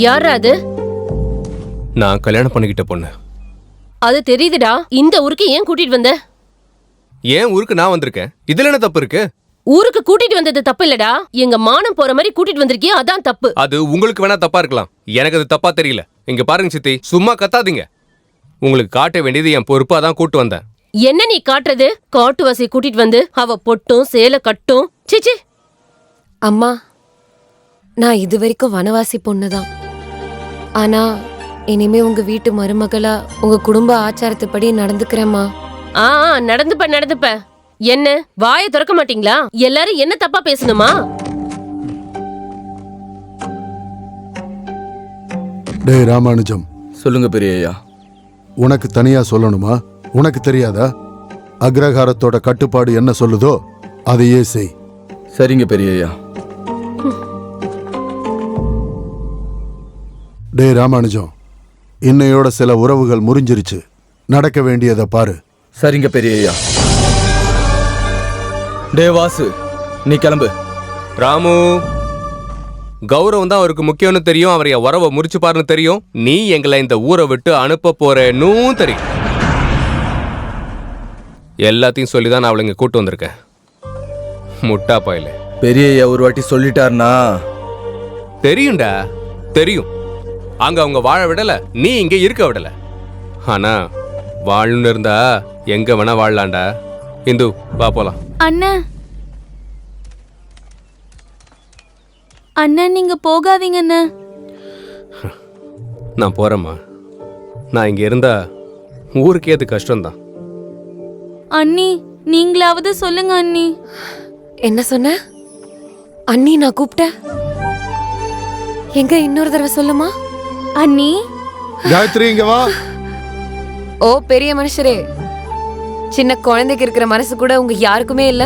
யாரா அது? நான் கல்யாணம் பண்ணிக்கிட்ட பொண்ணு. அது தெரியுதுடா. இந்த ஊருக்கு ஏன் கூட்டிட்டு வந்த? ஏன் ஊருக்கு நான் வந்திருக்கேன், இதுல என்ன தப்பு இருக்கு? ஊருக்கு கூட்டிட்டு வந்தது தப்பு இல்லடா, எங்க மானம் போற மாதிரி கூட்டிட்டு வந்திருக்கியே, அதான் தப்பு. அது உங்களுக்கு வேணா தப்பா இருக்கலாம், எனக்கு அது தப்பா தெரியல. இங்க பாருங்க சித்தி, சும்மா கத்தாதீங்க. உங்களுக்கு காட்ட வேண்டியது என் பொறுப்பா தான் கூட்டு வந்தேன். என்ன நீ காட்டுறது? காட்டுவாசி கூட்டிட்டு வந்து அவ பொட்டும் சேலை கட்டும். சிச்சி. அம்மா, நான் இது வரைக்கும் வனவாசி பொண்ணுதான். ஆனா இனிமே உங்க வீட்டு மருமகளா உங்க குடும்ப ஆச்சாரத்துப்படி நடந்துக்கிறேம்மா. நடந்துப்ப. என்ன வாயை திறக்க மாட்டீங்களா? எல்லாரும் என்ன தப்பா பேசணுமா? டேய் ராமானுஜம், சொல்லுங்க பெரியய்யா. உனக்கு தனியா சொல்லணுமா? உனக்கு தெரியாதா? அக்ரஹாரத்தோட கட்டுப்பாடு என்ன சொல்லுதோ அதையே செய். சரிங்க பெரியய்யா. டேய் ராமானுஜம், இன்னையோட சில உறவுகள் முறிஞ்சிருச்சு. நடக்க வேண்டியதை பாரு. சரிங்க பெரியய்யா. டே வாசு, நீ கிளம்பு. ராமு, கௌரவம் தான் அவருக்கு முக்கியம்னு தெரியும். அவர் என் உறவை முறிச்சு பாருன்னு தெரியும். நீ எங்களை இந்த ஊரை விட்டு அனுப்ப போறேன்னு தெரியும். எல்லாத்தையும் சொல்லிதான் நான் அவளை இங்க கூட்டு வந்திருக்கேன். முட்டா பாயில. பெரியய்யா ஒரு வாட்டி சொல்லிட்டாருனா தெரியும்டா, தெரியும். அங்க அவங்க வாழ விடல, நீ இங்க இருக்க விடல. ஆனா வாழணும்னு இருந்தா எங்க வேணா வாழலாம்டா. இந்து வா போலாம். அண்ணன், அண்ணன் நீங்க போகாதீங்க அண்ணன். நான் போறேம்மா. நான் இங்க இருந்தா ஊருக்கே அது கஷ்டம்தான். அண்ணி, நீங்களாவது சொல்லுங்க அண்ணி. என்ன சொன்ன? அண்ணி நான் கூப்பிட்டேன்? எங்க இன்னொரு தடவை சொல்லுமா? அண்ணி. காயத்ரி இங்க வா. ஓ பெரிய மனுஷரே, சின்ன குழந்தைக்கு இருக்கிற மனசு கூட உங்க யாருக்குமே இல்ல.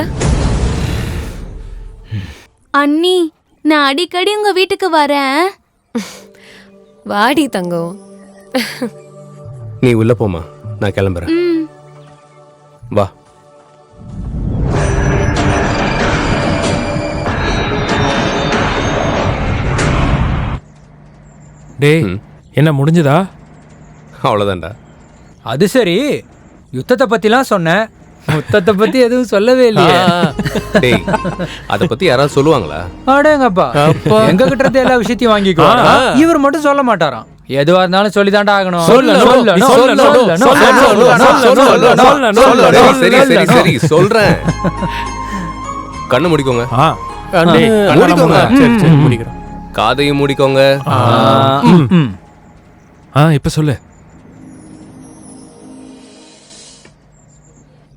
அண்ணி, நான் அடிக்கடி உங்க வீட்டுக்கு வரேன். வாடி தங்கம். நீ உள்ள போமா, நான் கிளம்புறேன். வா. டேய், என்ன முடிஞ்சதா? அவ்வளவுதான்டா. அது சரி, யுத்தத்தை பத்திலாம் சொன்னேன், முத்தத்தை பத்தி எதுவும் சொல்லவே இல்லையே. டேய், அத பத்தி யாராவது சொல்லுவாங்களா? அடேங்கப்பா, எங்க கிட்ட இருந்து எல்லா விஷயத்தையும் வாங்கிக்குவாங்க. இவர் மட்டும் சொல்ல மாட்டாராம். எதுவா இருந்தாலும் சொல்லிதான்டா ஆகணும். சரி சொல்றேன். கண்ணை மூடிக்கோங்க. காதையும் மூடிக்கோங்க. இப்ப சொல்லு.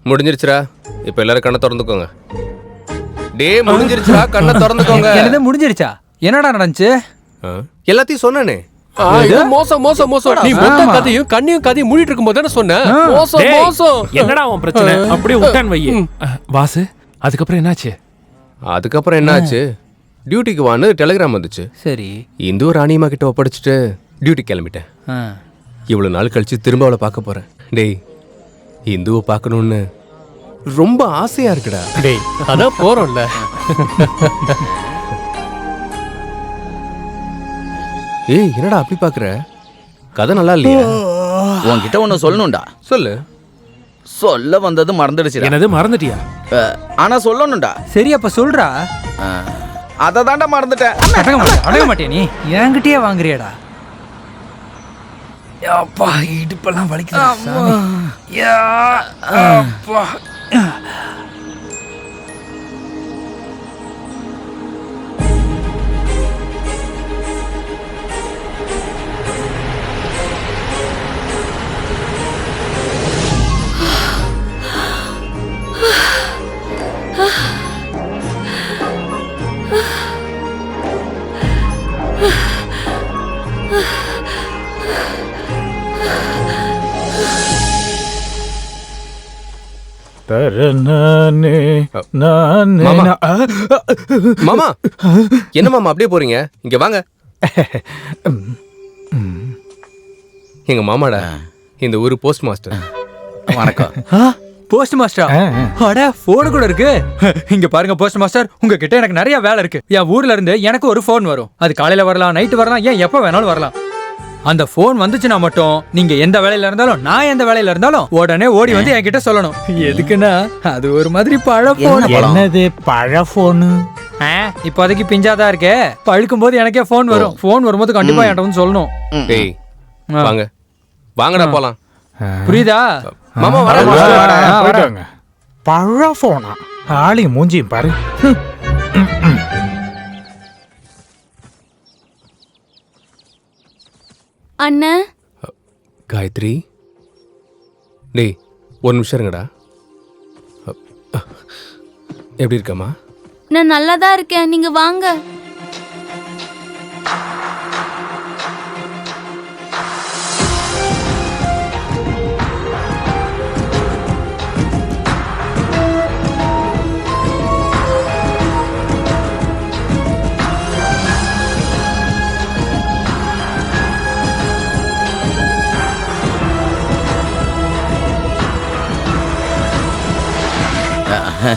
முடிஞ்சிருச்சுடா. இப்ப எல்லாரும் கண்ணை திறந்துக்கோங்க. டேய் முடிஞ்சிருச்சுடா, கண்ணை திறந்துக்கோங்க. என்னது முடிஞ்சிருச்சா? என்னடா நடந்துச்சு? எல்லாத்தையும் சொன்னேனே. மோசம். நீ மொத்த கதையும் கண்ணையும் கதையும் மூடிட்டு இருக்கும்போது தானே சொன்ன. மோசம். என்னடா உன் பிரச்சனை? அப்படியே விட்டான் வையே. வாசு, அதுக்கப்புறம் என்னாச்சு? அதுக்கப்புறம் என்னாச்சு? டியூட்டிக்கு வான்னு டெலிகிராம் வந்துச்சு. சரி, இந்து ராணியம்மா கிட்ட ஒப்படைச்சிட்டு டியூட்டி கிளம்பிட்டேன். இவ்வளவு நாள் கழிச்சு திரும்ப அவளை பார்க்க போறேன். டேய், இந்துவை பார்க்கணும்னு ரொம்ப ஆசையா இருக்குடா. டேய், அதான் போறோம்ல. ஏய், என்னடா அப்படி பாக்குற? கதை நல்லா இல்லையா? உன்கிட்ட ஒன்னு சொல்லணும்டா. சொல்லு. சொல்ல வந்தது மறந்துடுச்சு. என்னது மறந்துட்டியா? ஆனா சொல்லணும்டா. சரி அப்ப சொல்றா. அதை தாண்டா மறந்துட்டேன். அடங்க மாட்டே, நீ என்கிட்டயே வாங்குறியடா. அப்பா, இடுப்பெல்லாம் வலிக்குது. மாமா, என்ன மாமா அப்படியே போறீங்க? இங்க வாங்க. எங்க மாமாடா, இந்த ஊரு போஸ்ட் மாஸ்டர். வணக்கம். போஸ்ட் மாஸ்டரா? அட போன் கூட இருக்கு. இங்க பாருங்க போஸ்ட் மாஸ்டர், உங்ககிட்ட எனக்கு நிறைய வேலை இருக்கு. என் ஊர்ல இருந்து எனக்கு ஒரு போன் வரும். அது காலையில வரலாம், நைட்டு வரலாம், ஏன் எப்ப வேணாலும் வரலாம். அந்த போன் வந்துச்சுன்னா மட்டும் நீங்க எந்த வேலையில இருந்தாலும், நான் எந்த வேலையில இருந்தாலும் உடனே ஓடி வந்து என்கிட்ட சொல்லணும். எதுக்குன்னா அது ஒரு மாதிரி பழ போன். என்னது பழ போனு? இப்போதைக்கு பிஞ்சாதான் இருக்கே, பழுக்கும் போது எனக்கே போன் வரும். போன் வரும்போது கண்டிப்பா என்கிட்ட வந்து சொல்லணும். டேய் வாங்க வாங்கடா போலாம். புரியுதா? மாமா வர போயிட்டாங்க. பழ போனா ஆளி மூஞ்சியும் பாரு. அண்ணா காயத்ரி, டேய் ஒரு நிமிஷம் இருங்கடா. எப்படி இருக்கம்மா? நான் நல்லா தான் இருக்கேன், நீங்க வாங்க.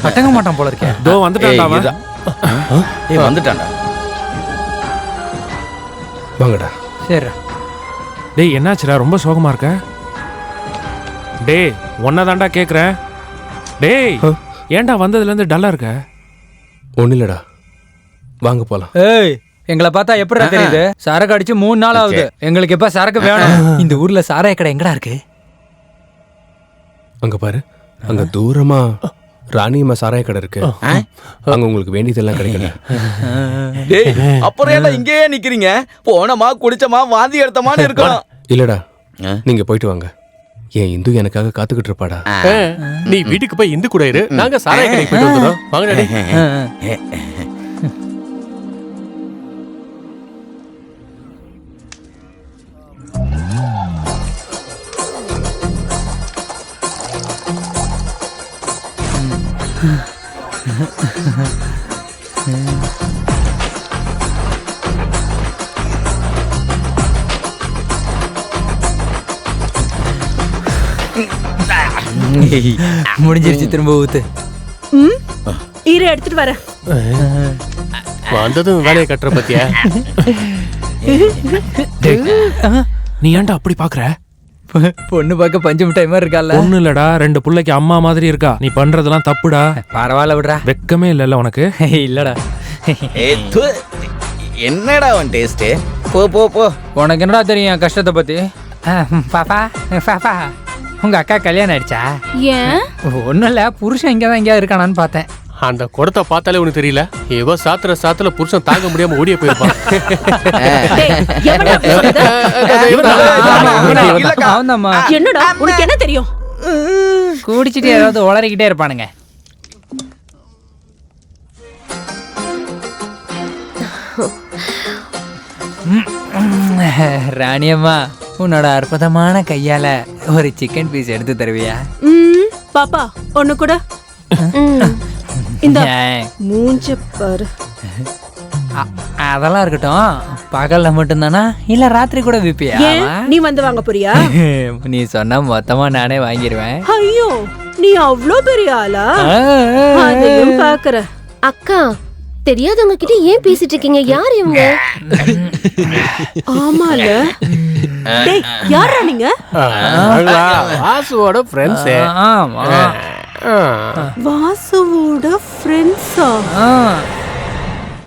அடங்க மாட்டான் போல இருக்கே. தோ வந்துட்டான்டா அவன். வந்துட்டான்டா. வாங்கடா. சரி. டேய் என்னாச்சுடா, ரொம்ப சோகமா இருக்க? டேய் ஒன்னதான்டா கேக்குறேன். டேய் ஏன்டா வந்ததுல இருந்து டல்லா இருக்க? ஒன்றும் இல்லைடா, வாங்க போலாம். ஏய், எங்களை பார்த்தா எப்படிடா தெரியுது? சரக்கு அடிச்சு 3 நாள் ஆகுது. எங்களுக்கு எப்ப சரக்கு வேணும்? இந்த ஊர்ல சாராய கடை எங்கடா இருக்கு? அங்க பாரு, அங்க தூரமா ராணியம்மா சாராய கடை இருக்கு. அங்க உங்களுக்கு வேண்டியதெல்லாம் கிடைக்கல. டேய் அப்புறம் ஏன்டா இங்கேயே நிக்கிறீங்க? போனமா குடிச்சமா வாந்தி எடுத்தமான்னு இருக்கணும். இல்லடா, நீங்க போயிட்டு வாங்க. என் இந்து எனக்காக காத்துக்கிட்டு இருப்பாடா. நீ வீட்டுக்கு போய் இந்து கூட இரு, நாங்க சாராய கடைக்கு போயிட்டு வந்துடுறோம். வாங்க டாடி. முடிஞ்சிருச்சு, திரும்ப ஊத்து. இரு எடுத்துட்டு வரேன். வந்ததும் வேலையை கட்டுற பத்தியா? நீ ஏன்டா அப்படி பாக்குற? பொண்ணு பார்க்க பஞ்சு மிட்டாய் மாதிரி இருக்கால. ஒண்ணு இல்லடா, 2 புள்ளைக்கு அம்மா மாதிரி இருக்கா. நீ பண்றதெல்லாம் தப்புடா. பரவாயில்ல விடுறா. வெக்கமே இல்லல்ல உனக்கு? இல்லடா. என்னடா அவன் டேஸ்ட்? போ போ போ. உனக்கு என்னடா தெரியும் என் கஷ்டத்தை பத்தி? பாப்பா பாப்பா, உங்க அக்கா கல்யாணம் ஆயிடுச்சா? ஏன்? ஒன்னும் இல்ல, புருஷன் இங்கதான் எங்கேயாவது இருக்கானான்னு பார்த்தேன். அந்த குடத்தை பார்த்தாலே உனக்கு தெரியல? ஏவோ சாத்துல புருஷன் தாங்க முடியாம ஓடிய போயிருப்பான். அவன்தாம்மா. என்னடா உனக்கு என்ன தெரியும்? குடிச்சிட்டு ஏதாவது உளறிக்கிட்டே இருப்பானுங்க. ராணியம்மா, உன்னோட அற்புதமான கையால ஒரு சிக்கன் பீஸ் எடுத்து தருவியா? பாப்பா ஒண்ணு கூட. இந்த மூஞ்ச பாரு. அதெல்லாம் இருக்கட்டும், பகல்ல மட்டும்தானா இல்ல ராத்திரி கூட விப்பியா? நீ வந்து வாங்க போறியா? நீ சொன்னா மொத்தமா நானே வாங்கிடுவேன். ஐயோ, நீ அவ்ளோ பெரிய ஆளா? அதையும் பாக்குற. அக்கா, தெரியாதவங்க கிட்ட ஏன் பேசிட்டு இருக்கீங்க? யார் இவங்க? ஆமால. டேய் யாரா நீங்க? வாசுவோட ஃப்ரெண்ட்ஸ். ஆமா, வாசுவோட ஃப்ரெண்ட்ஸா?